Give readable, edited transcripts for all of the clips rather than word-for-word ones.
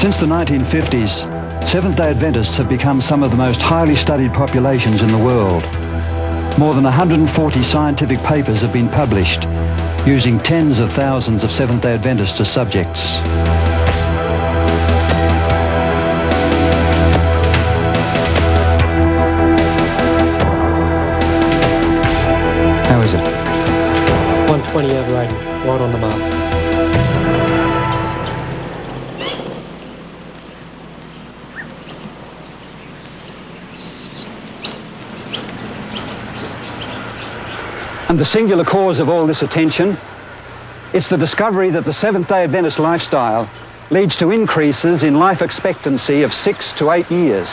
Since the 1950s, Seventh-day Adventists have become some of the most highly studied populations in the world. More than 140 scientific papers have been published using tens of thousands of Seventh-day Adventists as subjects. How is it? 120 over 80, right on the mark. And the singular cause of all this attention, it's the discovery that the Seventh-day Adventist lifestyle leads to increases in life expectancy of 6 to 8 years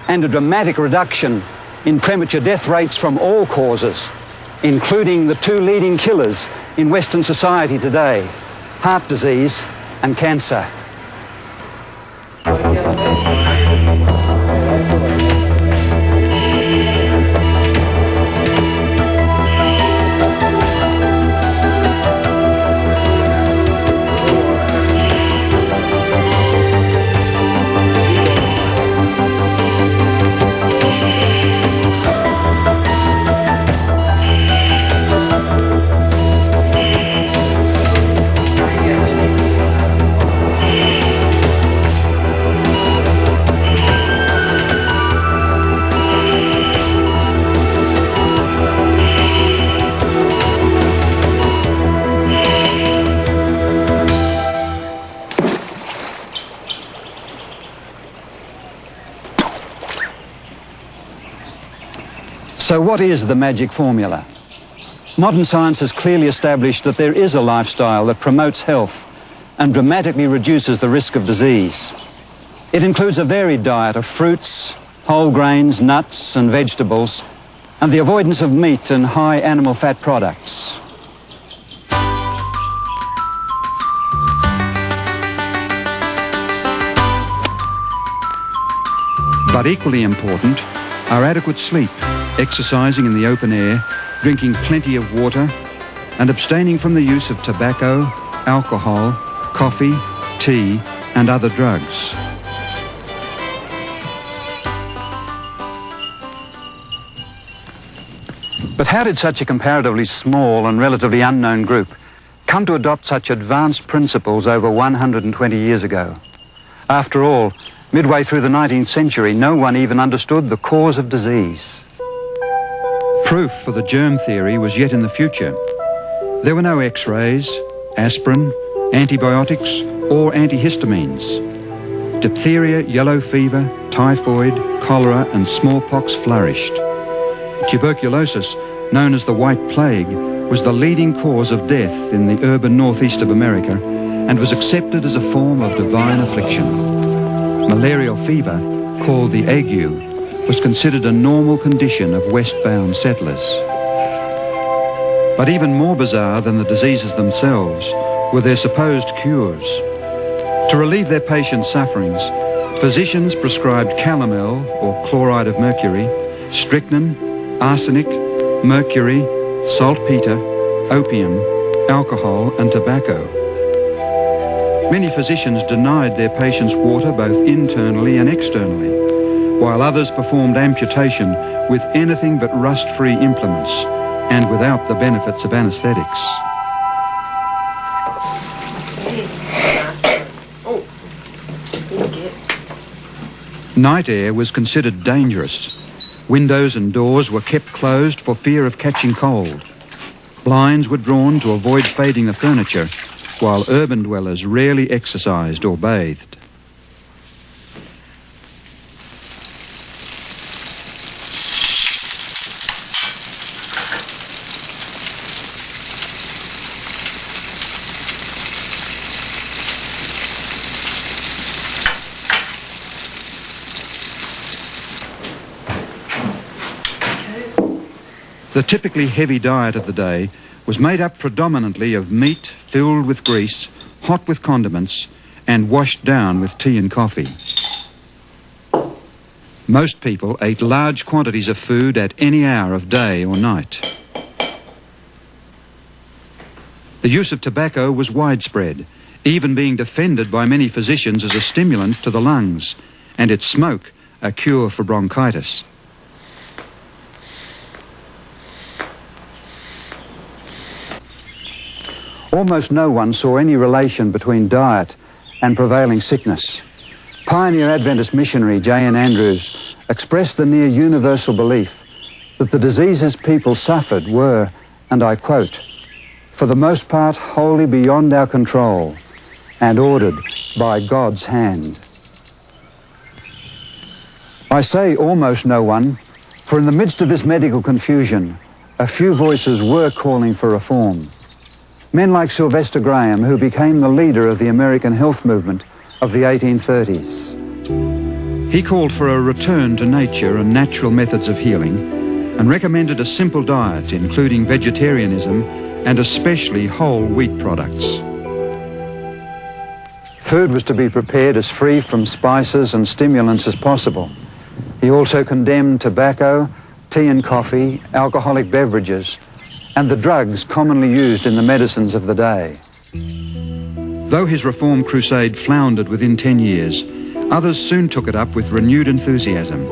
and a dramatic reduction in premature death rates from all causes, including the two leading killers in Western society today, heart disease and cancer. So what is the magic formula? Modern science has clearly established that there is a lifestyle that promotes health and dramatically reduces the risk of disease. It includes a varied diet of fruits, whole grains, nuts and vegetables, and the avoidance of meat and high animal fat products. But equally important are adequate sleep, exercising in the open air, drinking plenty of water, and abstaining from the use of tobacco, alcohol, coffee, tea, and other drugs. But how did such a comparatively small and relatively unknown group come to adopt such advanced principles over 120 years ago? After all, midway through the 19th century, no one even understood the cause of disease. Proof for the germ theory was yet in the future. There were no X-rays, aspirin, antibiotics, or antihistamines. Diphtheria, yellow fever, typhoid, cholera, and smallpox flourished. Tuberculosis, known as the White Plague, was the leading cause of death in the urban northeast of America and was accepted as a form of divine affliction. Malarial fever, called the ague, was considered a normal condition of westbound settlers. But even more bizarre than the diseases themselves were their supposed cures. To relieve their patients' sufferings, physicians prescribed calomel, or chloride of mercury, strychnine, arsenic, mercury, saltpeter, opium, alcohol, and tobacco. Many physicians denied their patients water both internally and externally, while others performed amputation with anything but rust-free implements and without the benefits of anesthetics. Night air was considered dangerous. Windows and doors were kept closed for fear of catching cold. Blinds were drawn to avoid fading the furniture, while urban dwellers rarely exercised or bathed. The typically heavy diet of the day was made up predominantly of meat filled with grease, hot with condiments, and washed down with tea and coffee. Most people ate large quantities of food at any hour of day or night. The use of tobacco was widespread, even being defended by many physicians as a stimulant to the lungs, and its smoke a cure for bronchitis. Almost no one saw any relation between diet and prevailing sickness. Pioneer Adventist missionary J.N. Andrews expressed the near universal belief that the diseases people suffered were, and I quote, "for the most part wholly beyond our control and ordered by God's hand." I say almost no one, for in the midst of this medical confusion, a few voices were calling for reform. Men like Sylvester Graham, who became the leader of the American health movement of the 1830s. He called for a return to nature and natural methods of healing, and recommended a simple diet, including vegetarianism and especially whole wheat products. Food was to be prepared as free from spices and stimulants as possible. He also condemned tobacco, tea and coffee, alcoholic beverages, and the drugs commonly used in the medicines of the day. Though his reform crusade floundered within 10 years, others soon took it up with renewed enthusiasm.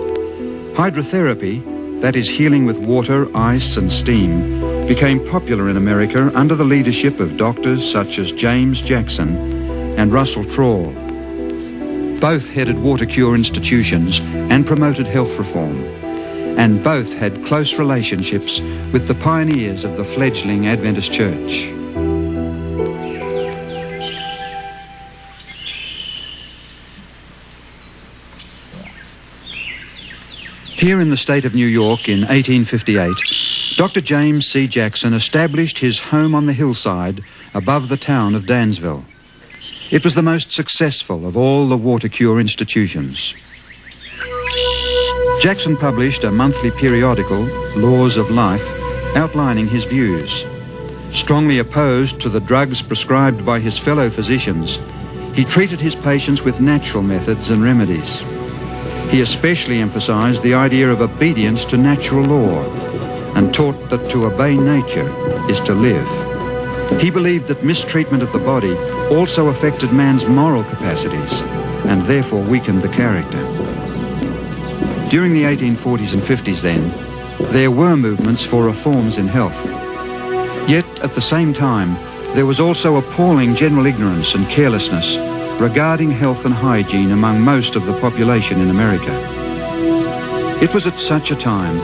Hydrotherapy, that is healing with water, ice and steam, became popular in America under the leadership of doctors such as James Jackson and Russell Trawl. Both headed water cure institutions and promoted health reform, and both had close relationships with the pioneers of the fledgling Adventist Church. Here in the state of New York in 1858, Dr. James C. Jackson established his home on the hillside above the town of Dansville. It was the most successful of all the water cure institutions. Jackson published a monthly periodical, Laws of Life, outlining his views. Strongly opposed to the drugs prescribed by his fellow physicians, he treated his patients with natural methods and remedies. He especially emphasized the idea of obedience to natural law and taught that to obey nature is to live. He believed that mistreatment of the body also affected man's moral capacities and therefore weakened the character. During the 1840s and 50s then, there were movements for reforms in health. Yet at the same time, there was also appalling general ignorance and carelessness regarding health and hygiene among most of the population in America. It was at such a time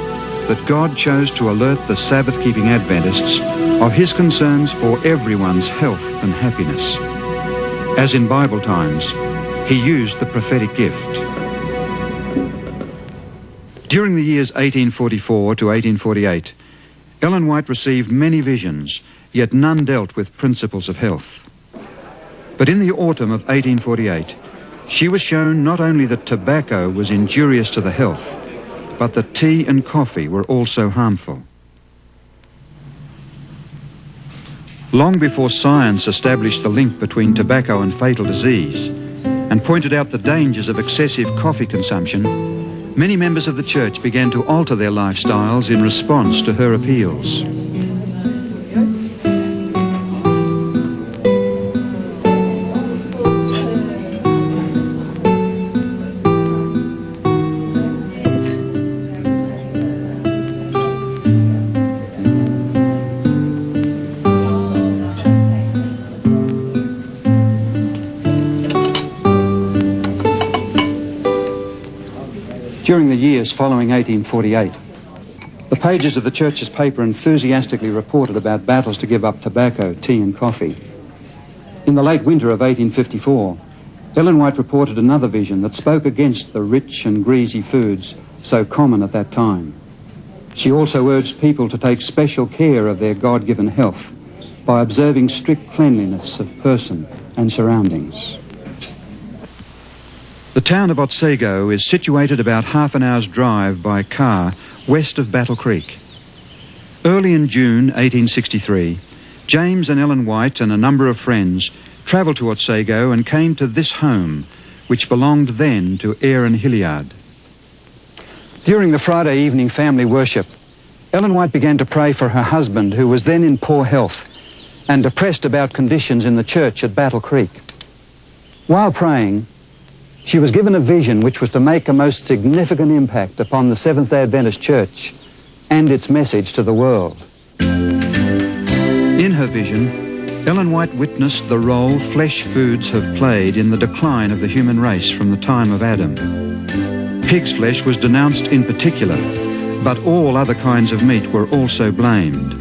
that God chose to alert the Sabbath-keeping Adventists of his concerns for everyone's health and happiness. As in Bible times, he used the prophetic gift. During the years 1844 to 1848, Ellen White received many visions, yet none dealt with principles of health. But in the autumn of 1848, she was shown not only that tobacco was injurious to the health, but that tea and coffee were also harmful. Long before science established the link between tobacco and fatal disease and pointed out the dangers of excessive coffee consumption, many members of the church began to alter their lifestyles in response to her appeals. During the years following 1848, the pages of the church's paper enthusiastically reported about battles to give up tobacco, tea and coffee. In the late winter of 1854, Ellen White reported another vision that spoke against the rich and greasy foods so common at that time. She also urged people to take special care of their God-given health by observing strict cleanliness of person and surroundings. The town of Otsego is situated about half an hour's drive by car west of Battle Creek. Early in June 1863, James and Ellen White and a number of friends travelled to Otsego and came to this home, which belonged then to Aaron Hilliard. During the Friday evening family worship, Ellen White began to pray for her husband, who was then in poor health, and depressed about conditions in the church at Battle Creek. While praying, she was given a vision which was to make a most significant impact upon the Seventh-day Adventist Church and its message to the world. In her vision, Ellen White witnessed the role flesh foods have played in the decline of the human race from the time of Adam. Pig's flesh was denounced in particular, but all other kinds of meat were also blamed.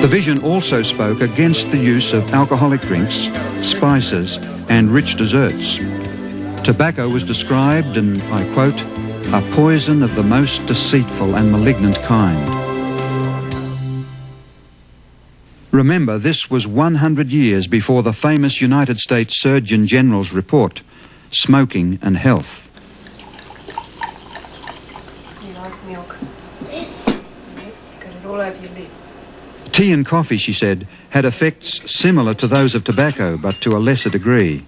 The vision also spoke against the use of alcoholic drinks, spices, and rich desserts. Tobacco was described, and I quote, "a poison of the most deceitful and malignant kind." Remember, this was 100 years before the famous United States Surgeon General's report, Smoking and Health. You like milk? Yes. Got it all over your lip. Tea and coffee, she said, had effects similar to those of tobacco, but to a lesser degree.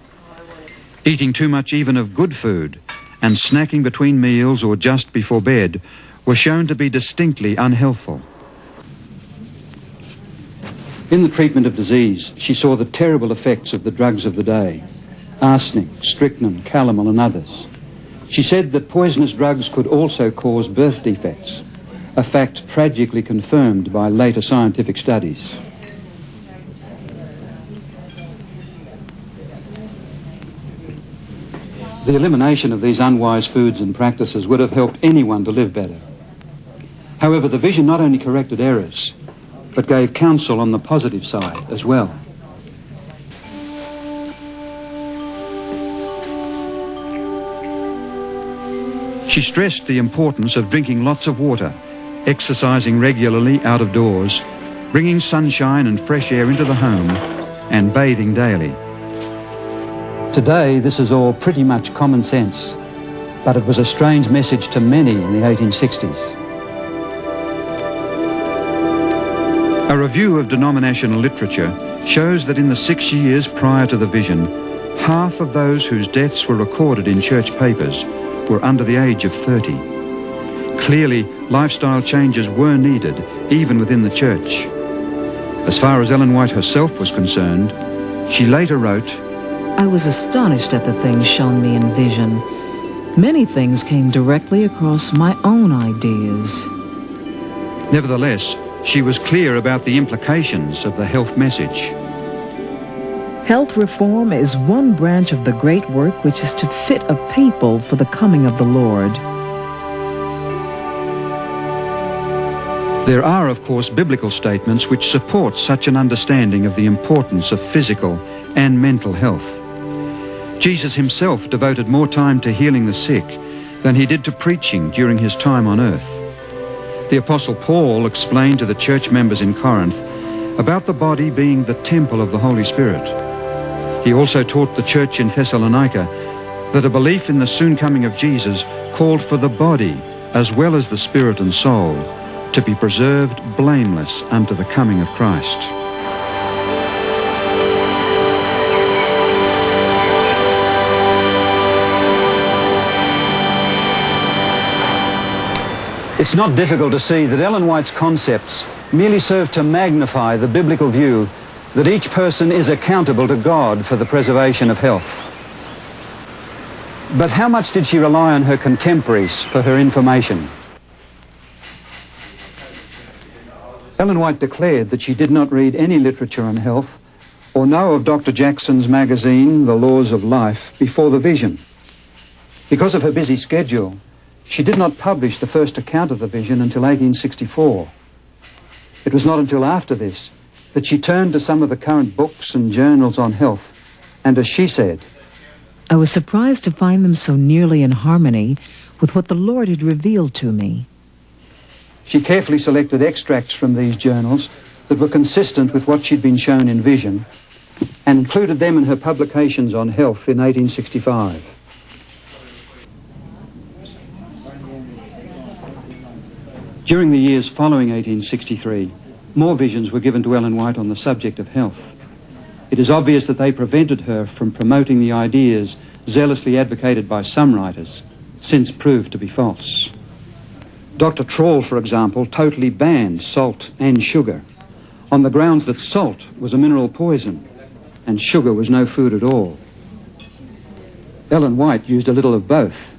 Eating too much even of good food and snacking between meals or just before bed were shown to be distinctly unhealthful. In the treatment of disease, she saw the terrible effects of the drugs of the day, arsenic, strychnine, calomel and others. She said that poisonous drugs could also cause birth defects, a fact tragically confirmed by later scientific studies. The elimination of these unwise foods and practices would have helped anyone to live better. However, the vision not only corrected errors, but gave counsel on the positive side as well. She stressed the importance of drinking lots of water, exercising regularly out of doors, bringing sunshine and fresh air into the home, and bathing daily. Today, this is all pretty much common sense, but it was a strange message to many in the 1860s. A review of denominational literature shows that in the 6 years prior to the vision, half of those whose deaths were recorded in church papers were under the age of 30. Clearly, lifestyle changes were needed, even within the church. As far as Ellen White herself was concerned, she later wrote, "I was astonished at the things shown me in vision. Many things came directly across my own ideas." Nevertheless, she was clear about the implications of the health message. Health reform is one branch of the great work which is to fit a people for the coming of the Lord. There are, of course, biblical statements which support such an understanding of the importance of physical and mental health. Jesus himself devoted more time to healing the sick than he did to preaching during his time on earth. The Apostle Paul explained to the church members in Corinth about the body being the temple of the Holy Spirit. He also taught the church in Thessalonica that a belief in the soon coming of Jesus called for the body as well as the spirit and soul to be preserved blameless unto the coming of Christ. It's not difficult to see that Ellen White's concepts merely serve to magnify the biblical view that each person is accountable to God for the preservation of health. But how much did she rely on her contemporaries for her information? Ellen White declared that she did not read any literature on health or know of Dr. Jackson's magazine, The Laws of Life, before the vision. Because of her busy schedule, she did not publish the first account of the vision until 1864. It was not until after this that she turned to some of the current books and journals on health, and as she said, I was surprised to find them so nearly in harmony with what the Lord had revealed to me. She carefully selected extracts from these journals that were consistent with what she'd been shown in vision and included them in her publications on health in 1865. During the years following 1863, more visions were given to Ellen White on the subject of health. It is obvious that they prevented her from promoting the ideas zealously advocated by some writers, since proved to be false. Dr. Trawl, for example, totally banned salt and sugar on the grounds that salt was a mineral poison and sugar was no food at all. Ellen White used a little of both,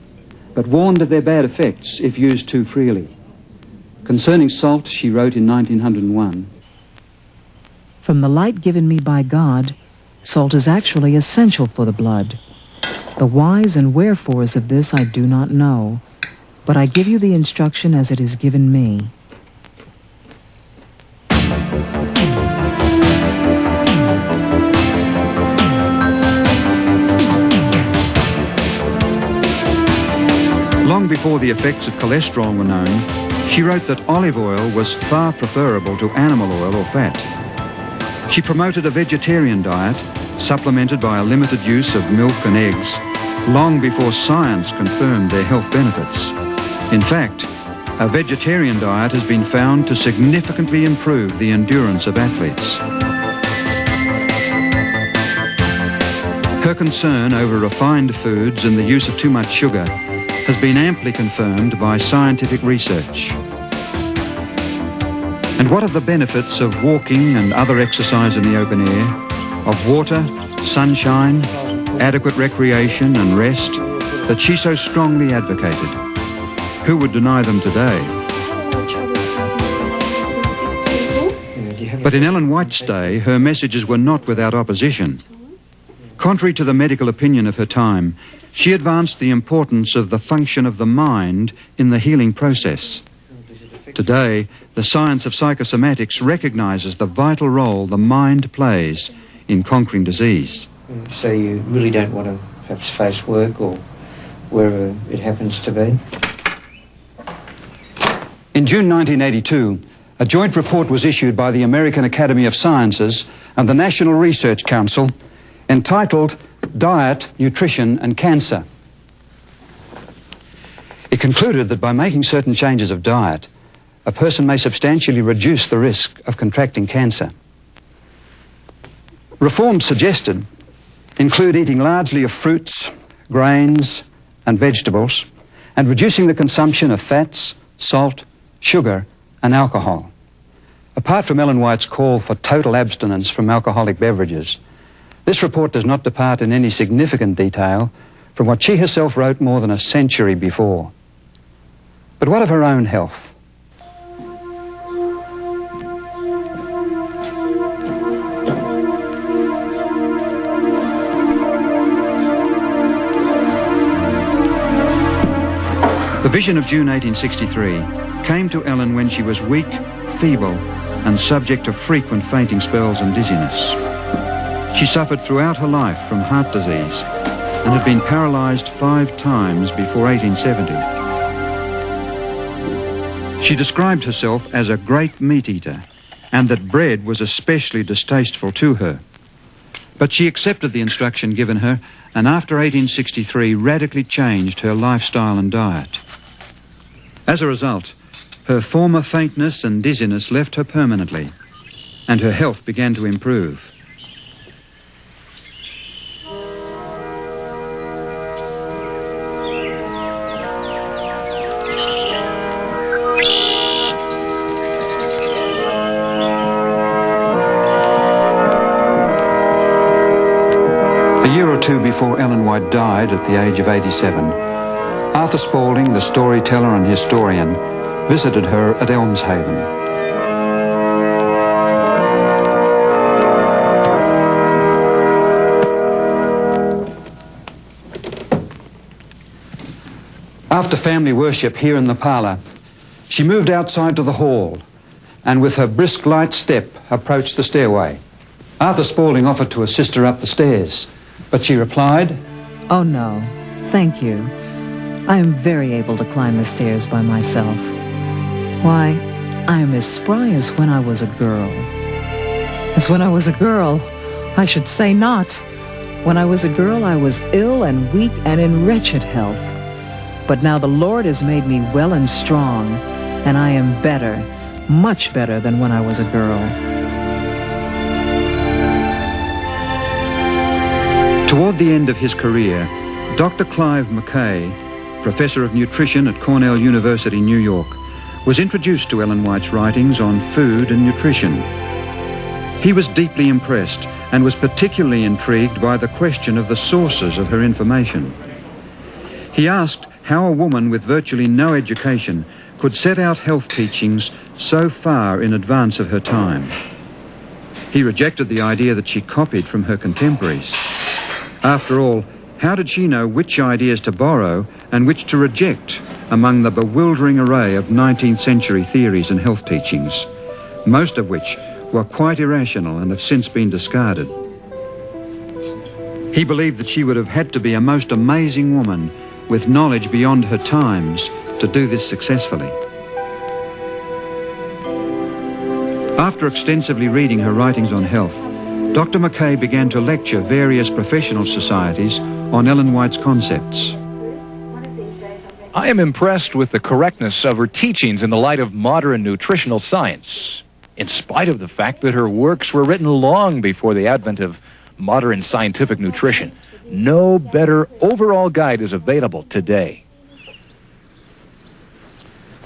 but warned of their bad effects if used too freely. Concerning salt, she wrote in 1901, "From the light given me by God, salt is actually essential for the blood. The whys and wherefores of this I do not know, but I give you the instruction as it is given me." Long before the effects of cholesterol were known, she wrote that olive oil was far preferable to animal oil or fat. She promoted a vegetarian diet, supplemented by a limited use of milk and eggs, long before science confirmed their health benefits. In fact, a vegetarian diet has been found to significantly improve the endurance of athletes. Her concern over refined foods and the use of too much sugar has been amply confirmed by scientific research. And what are the benefits of walking and other exercise in the open air, of water, sunshine, adequate recreation and rest that she so strongly advocated? Who would deny them today? But in Ellen White's day, her messages were not without opposition. Contrary to the medical opinion of her time, she advanced the importance of the function of the mind in the healing process. Today, the science of psychosomatics recognizes the vital role the mind plays in conquering disease. So you really don't want to perhaps face work or wherever it happens to be? In June 1982, a joint report was issued by the American Academy of Sciences and the National Research Council entitled Diet, Nutrition and Cancer. It concluded that by making certain changes of diet, a person may substantially reduce the risk of contracting cancer. Reforms suggested include eating largely of fruits, grains and vegetables, and reducing the consumption of fats, salt, sugar and alcohol. Apart from Ellen White's call for total abstinence from alcoholic beverages, this report does not depart in any significant detail from what she herself wrote more than a century before. But what of her own health? The vision of June 1863 came to Ellen when she was weak, feeble, and subject to frequent fainting spells and dizziness. She suffered throughout her life from heart disease and had been paralyzed 5 times before 1870. She described herself as a great meat eater and that bread was especially distasteful to her. But she accepted the instruction given her and after 1863 radically changed her lifestyle and diet. As a result, her former faintness and dizziness left her permanently and her health began to improve. A year or two before Ellen White died at the age of 87, Arthur Spaulding, the storyteller and historian, visited her at Elmshaven. After family worship here in the parlour, she moved outside to the hall and with her brisk light step approached the stairway. Arthur Spaulding offered to assist her up the stairs, but she replied, "Oh no, thank you. I am very able to climb the stairs by myself. Why, I am as spry as when I was a girl." As when I was a girl, I should say not. When I was a girl, I was ill and weak and in wretched health. But now the Lord has made me well and strong, and I am better, much better than when I was a girl. Toward the end of his career, Dr. Clive Mackay, professor of nutrition at Cornell University, New York, was introduced to Ellen White's writings on food and nutrition. He was deeply impressed and was particularly intrigued by the question of the sources of her information. He asked how a woman with virtually no education could set out health teachings so far in advance of her time. He rejected the idea that she copied from her contemporaries. After all, how did she know which ideas to borrow and which to reject among the bewildering array of 19th century theories and health teachings, most of which were quite irrational and have since been discarded? He believed that she would have had to be a most amazing woman with knowledge beyond her times to do this successfully. After extensively reading her writings on health, Dr. Mackay began to lecture various professional societies on Ellen White's concepts. I am impressed with the correctness of her teachings in the light of modern nutritional science, in spite of the fact that her works were written long before the advent of modern scientific nutrition. No better overall guide is available today.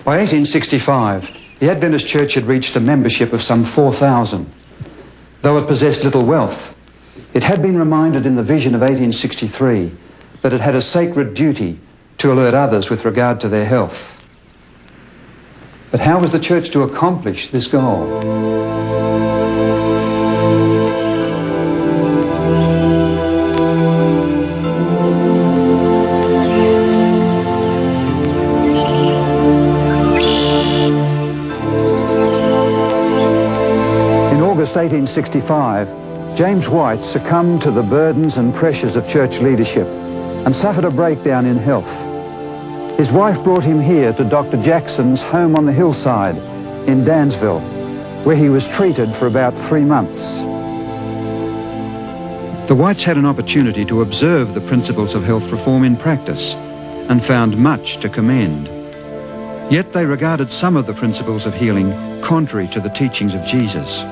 By 1865, the Adventist Church had reached a membership of some 4,000. Though it possessed little wealth, it had been reminded in the vision of 1863 that it had a sacred duty to alert others with regard to their health. But how was the church to accomplish this goal? In August 1865, James White succumbed to the burdens and pressures of church leadership and suffered a breakdown in health. His wife brought him here to Dr. Jackson's home on the hillside in Dansville, where he was treated for about 3 months. The Whites had an opportunity to observe the principles of health reform in practice and found much to commend. Yet they regarded some of the principles of healing contrary to the teachings of Jesus.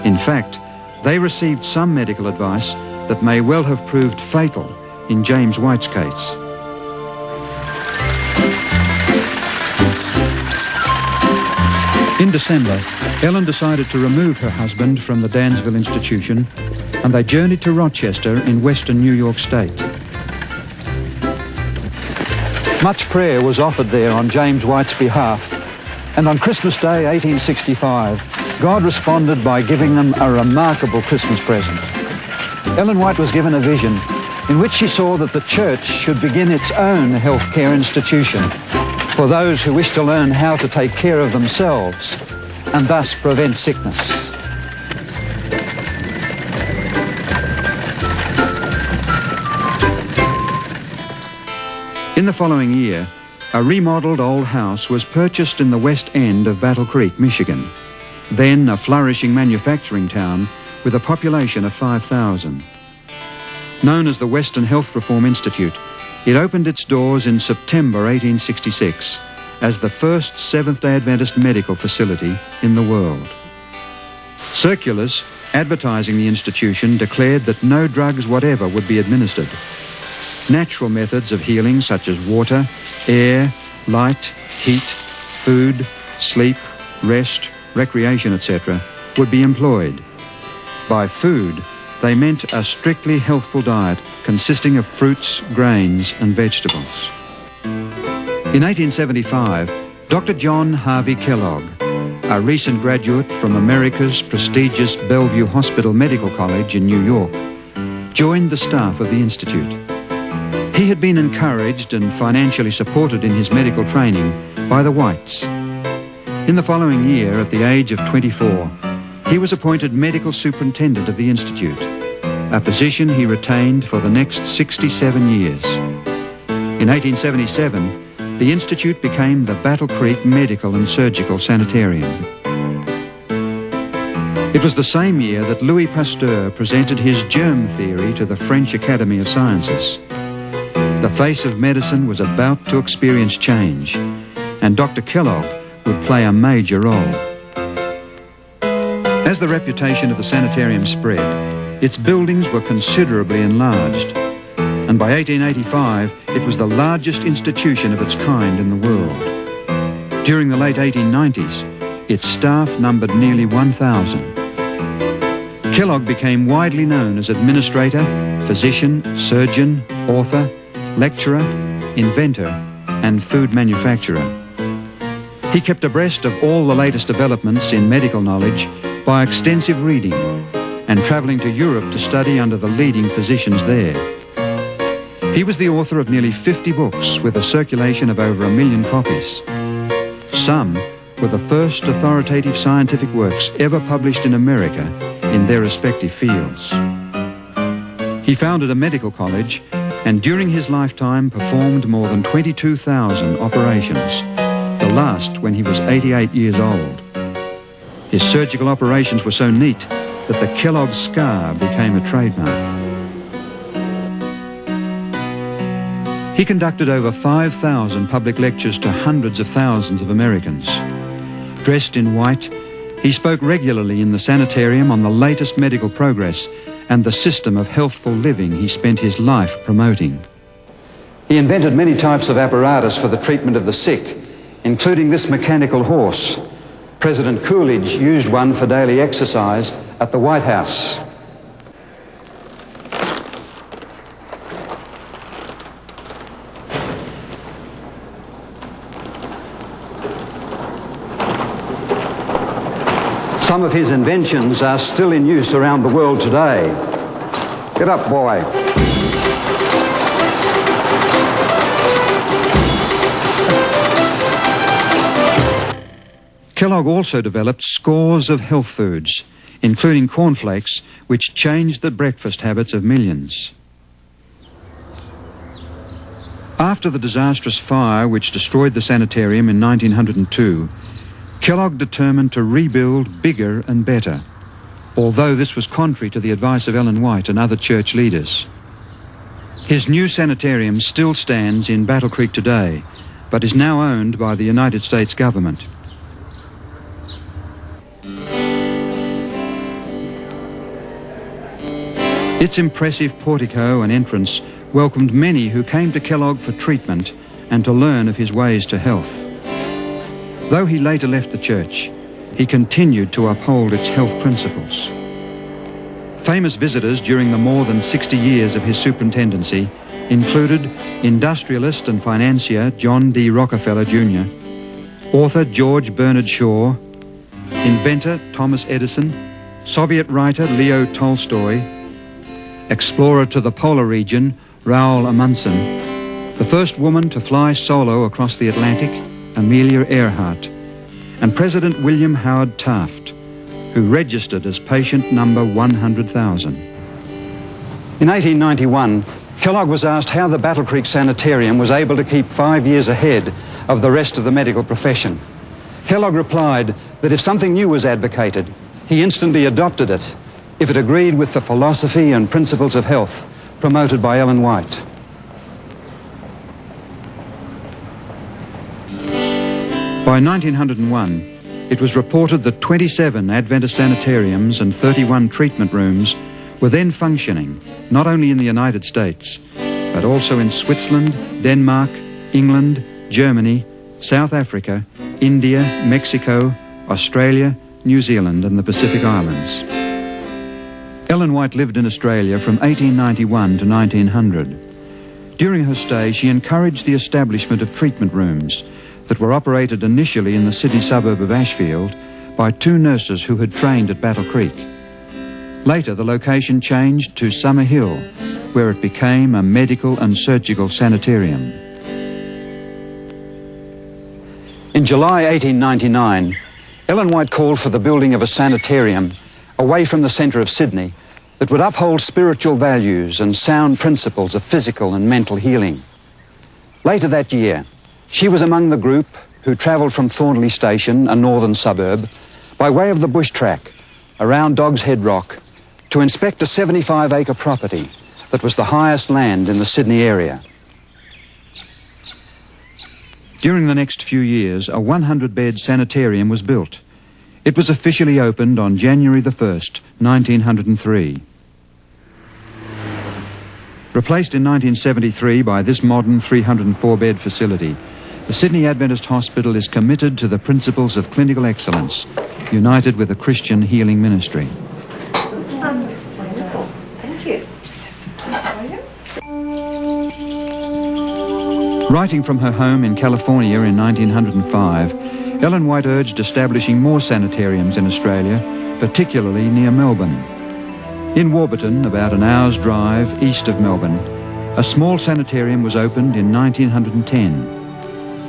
In fact, they received some medical advice that may well have proved fatal in James White's case. In December, Ellen decided to remove her husband from the Dansville institution, and they journeyed to Rochester in western New York State. Much prayer was offered there on James White's behalf, and on Christmas Day 1865, God responded by giving them a remarkable Christmas present. Ellen White was given a vision in which she saw that the church should begin its own healthcare institution for those who wish to learn how to take care of themselves and thus prevent sickness. In the following year, a remodeled old house was purchased in the west end of Battle Creek, Michigan, then a flourishing manufacturing town with a population of 5,000. Known as the Western Health Reform Institute, it opened its doors in September 1866 as the first Seventh-day Adventist medical facility in the world. Circulars advertising the institution declared that no drugs whatever would be administered. Natural methods of healing such as water, air, light, heat, food, sleep, rest, recreation, etc. would be employed. By food, they meant a strictly healthful diet consisting of fruits, grains and vegetables. In 1875, Dr. John Harvey Kellogg, a recent graduate from America's prestigious Bellevue Hospital Medical College in New York, joined the staff of the Institute. He had been encouraged and financially supported in his medical training by the Whites. In the following year, at the age of 24, he was appointed medical superintendent of the Institute, a position he retained for the next 67 years. In 1877, the Institute became the Battle Creek Medical and Surgical Sanitarium. It was the same year that Louis Pasteur presented his germ theory to the French Academy of Sciences. The face of medicine was about to experience change, and Dr. Kellogg would play a major role. As the reputation of the sanitarium spread, its buildings were considerably enlarged, and by 1885 it was the largest institution of its kind in the world. During the late 1890s, its staff numbered nearly 1,000. Kellogg became widely known as administrator, physician, surgeon, author, lecturer, inventor, and food manufacturer. He kept abreast of all the latest developments in medical knowledge by extensive reading and travelling to Europe to study under the leading physicians there. He was the author of nearly 50 books with a circulation of over 1 million copies. Some were the first authoritative scientific works ever published in America in their respective fields. He founded a medical college and during his lifetime performed more than 22,000 operations, the last when he was 88 years old. His surgical operations were so neat that the Kellogg scar became a trademark. He conducted over 5,000 public lectures to hundreds of thousands of Americans. Dressed in white, he spoke regularly in the sanitarium on the latest medical progress and the system of healthful living he spent his life promoting. He invented many types of apparatus for the treatment of the sick, including this mechanical horse. President Coolidge used one for daily exercise at the White House. Some of his inventions are still in use around the world today. Get up, boy. Kellogg also developed scores of health foods, including cornflakes, which changed the breakfast habits of millions. After the disastrous fire which destroyed the sanitarium in 1902, Kellogg determined to rebuild bigger and better, although this was contrary to the advice of Ellen White and other church leaders. His new sanitarium still stands in Battle Creek today, but is now owned by the United States government. Its impressive portico and entrance welcomed many who came to Kellogg for treatment and to learn of his ways to health. Though he later left the church, he continued to uphold its health principles. Famous visitors during the more than 60 years of his superintendency included industrialist and financier John D. Rockefeller Jr., author George Bernard Shaw, inventor Thomas Edison, Soviet writer Leo Tolstoy, explorer to the polar region Raoul Amundsen, the first woman to fly solo across the Atlantic, Amelia Earhart, and President William Howard Taft, who registered as patient number 100,000. In 1891, Kellogg was asked how the Battle Creek Sanitarium was able to keep 5 years ahead of the rest of the medical profession. Kellogg replied that if something new was advocated, he instantly adopted it if it agreed with the philosophy and principles of health promoted by Ellen White. By 1901, it was reported that 27 Adventist sanitariums and 31 treatment rooms were then functioning, not only in the United States, but also in Switzerland, Denmark, England, Germany, South Africa, India, Mexico, Australia, New Zealand, and the Pacific Islands. Ellen White lived in Australia from 1891 to 1900. During her stay, she encouraged the establishment of treatment rooms that were operated initially in the Sydney suburb of Ashfield by 2 nurses who had trained at Battle Creek. Later, the location changed to Summer Hill, where it became a medical and surgical sanitarium. In July 1899, Ellen White called for the building of a sanitarium away from the centre of Sydney that would uphold spiritual values and sound principles of physical and mental healing. Later that year, she was among the group who travelled from Thornley Station, a northern suburb, by way of the bush track around Dog's Head Rock to inspect a 75-acre property that was the highest land in the Sydney area. During the next few years, a 100-bed sanitarium was built. It was officially opened on January the 1st, 1903. Replaced in 1973 by this modern 304-bed facility, the the Sydney Adventist Hospital is committed to the principles of clinical excellence, united with a Christian healing ministry. Thank you. Writing from her home in California in 1905, Ellen White urged establishing more sanitariums in Australia, particularly near Melbourne. In Warburton, about an hour's drive east of Melbourne, a small sanitarium was opened in 1910.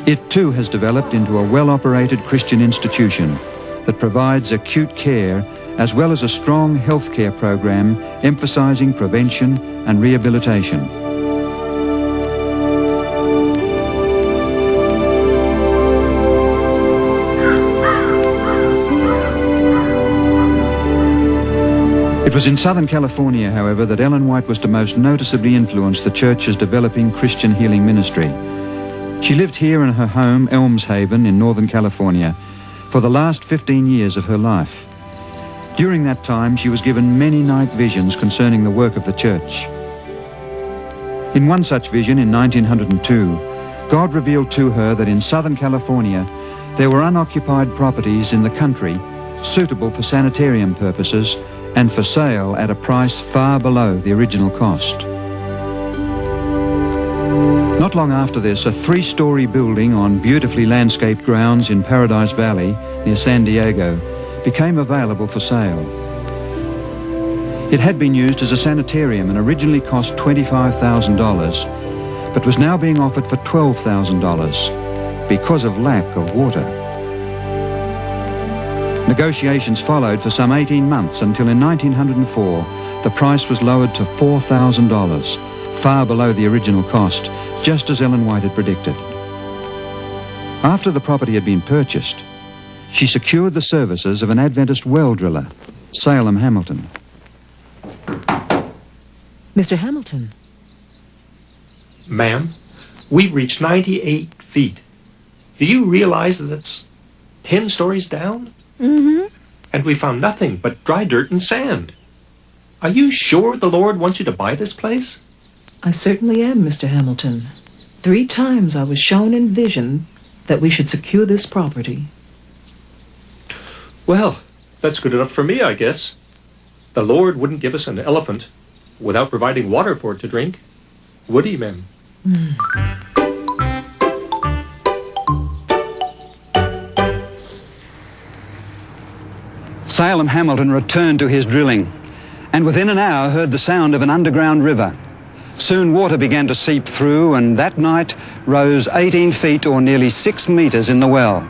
It too has developed into a well-operated Christian institution that provides acute care as well as a strong healthcare program emphasising prevention and rehabilitation. It was in Southern California, however, that Ellen White was to most noticeably influence the church's developing Christian healing ministry. She lived here in her home, Elmshaven, in Northern California, for the last 15 years of her life. During that time, she was given many night visions concerning the work of the church. In one such vision in 1902, God revealed to her that in Southern California, there were unoccupied properties in the country suitable for sanitarium purposes and for sale at a price far below the original cost. Not long after this, a 3-story building on beautifully landscaped grounds in Paradise Valley, near San Diego, became available for sale. It had been used as a sanitarium and originally cost $25,000, but was now being offered for $12,000 because of lack of water. Negotiations followed for some 18 months until in 1904 the price was lowered to $4,000, far below the original cost, just as Ellen White had predicted. After the property had been purchased, she secured the services of an Adventist well driller, Salem Hamilton. Mr. Hamilton. Ma'am, we've reached 98 feet. Do you realize that it's 10 stories down? Mm-hmm. And we found nothing but dry dirt and sand. Are you sure the Lord wants you to buy this place? I certainly am, Mr. Hamilton. 3 times I was shown in vision that we should secure this property. Well, that's good enough for me, I guess. The Lord wouldn't give us an elephant without providing water for it to drink, would he, ma'am? Salem Hamilton returned to his drilling, and within an hour heard the sound of an underground river. Soon water began to seep through, and that night rose 18 feet or nearly 6 meters in the well.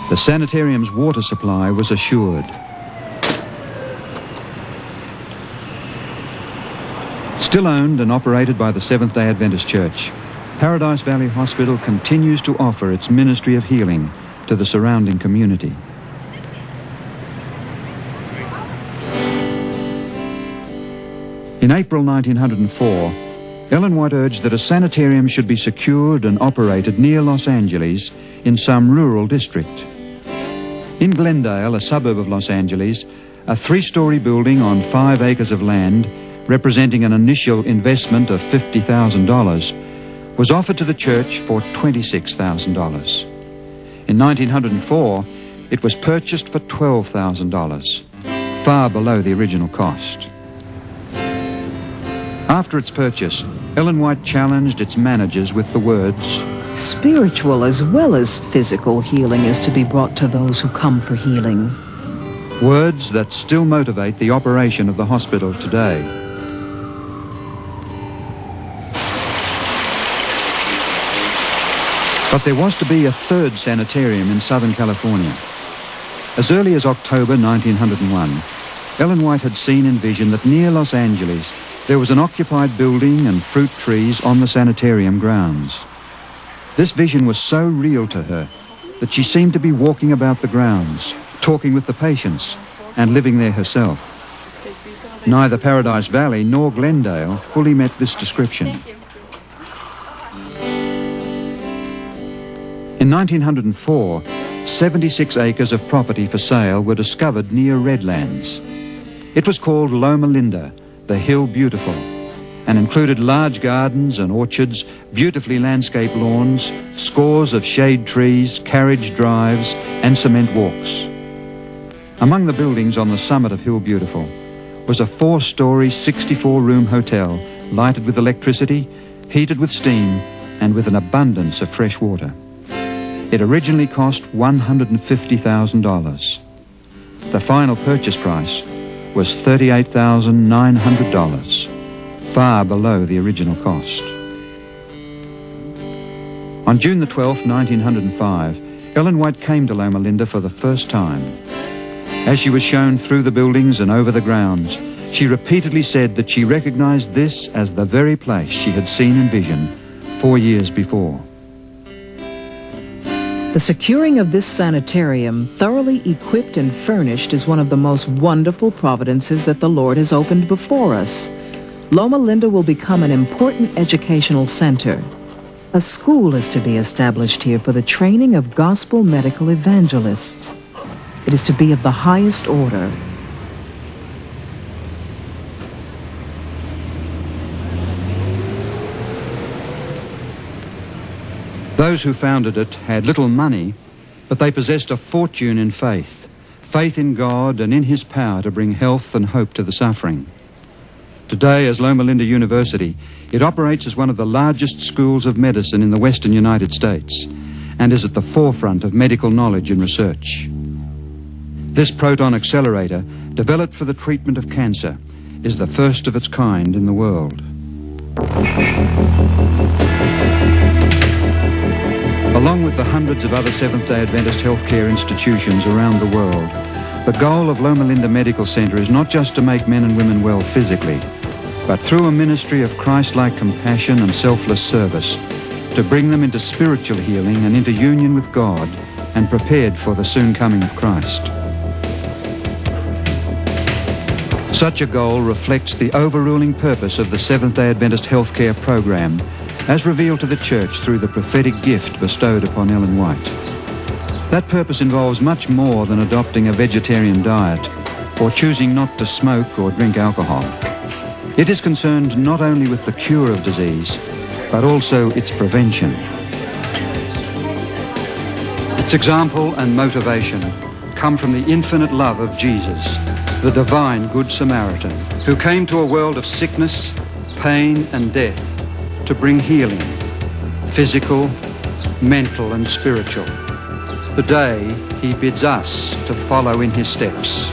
The sanitarium's water supply was assured. Still owned and operated by the Seventh-day Adventist Church, Paradise Valley Hospital continues to offer its ministry of healing to the surrounding community. In April 1904, Ellen White urged that a sanitarium should be secured and operated near Los Angeles in some rural district. In Glendale, a suburb of Los Angeles, a 3-story building on 5 acres of land, representing an initial investment of $50,000, was offered to the church for $26,000. In 1904, it was purchased for $12,000, far below the original cost. After its purchase, Ellen White challenged its managers with the words, Spiritual as well as physical healing is to be brought to those who come for healing. words that still motivate the operation of the hospital today. But there was to be a third sanitarium in Southern California. As early as October 1901, Ellen White had seen in vision that near Los Angeles there was an occupied building and fruit trees on the sanitarium grounds. This vision was so real to her that she seemed to be walking about the grounds, talking with the patients, and living there herself. Neither Paradise Valley nor Glendale fully met this description. In 1904, 76 acres of property for sale were discovered near Redlands. It was called Loma Linda, the Hill Beautiful, and included large gardens and orchards, beautifully landscaped lawns, scores of shade trees, carriage drives, and cement walks. Among the buildings on the summit of Hill Beautiful was a 4-story, 64-room hotel, lighted with electricity, heated with steam, and with an abundance of fresh water. It originally cost $150,000. The final purchase price was $38,900, far below the original cost. On June the 12th, 1905, Ellen White came to Loma Linda for the first time. As she was shown through the buildings and over the grounds, she repeatedly said that she recognized this as the very place she had seen in vision 4 years before. The securing of this sanitarium, thoroughly equipped and furnished, is one of the most wonderful providences that the Lord has opened before us. Loma Linda will become an important educational center. A school is to be established here for the training of gospel medical evangelists. It is to be of the highest order. Those who founded it had little money, but they possessed a fortune in faith. Faith in God and in His power to bring health and hope to the suffering. Today, as Loma Linda University, it operates as one of the largest schools of medicine in the western United States and is at the forefront of medical knowledge and research. This proton accelerator, developed for the treatment of cancer, is the first of its kind in the world. Along with the hundreds of other Seventh-day Adventist healthcare institutions around the world, the goal of Loma Linda Medical Center is not just to make men and women well physically, but through a ministry of Christ-like compassion and selfless service, to bring them into spiritual healing and into union with God and prepared for the soon coming of Christ. Such a goal reflects the overruling purpose of the Seventh-day Adventist healthcare program as revealed to the Church through the prophetic gift bestowed upon Ellen White. That purpose involves much more than adopting a vegetarian diet or choosing not to smoke or drink alcohol. It is concerned not only with the cure of disease, but also its prevention. Its example and motivation come from the infinite love of Jesus, the divine Good Samaritan, who came to a world of sickness, pain, and death to bring healing, physical, mental, and spiritual. Today, he bids us to follow in his steps.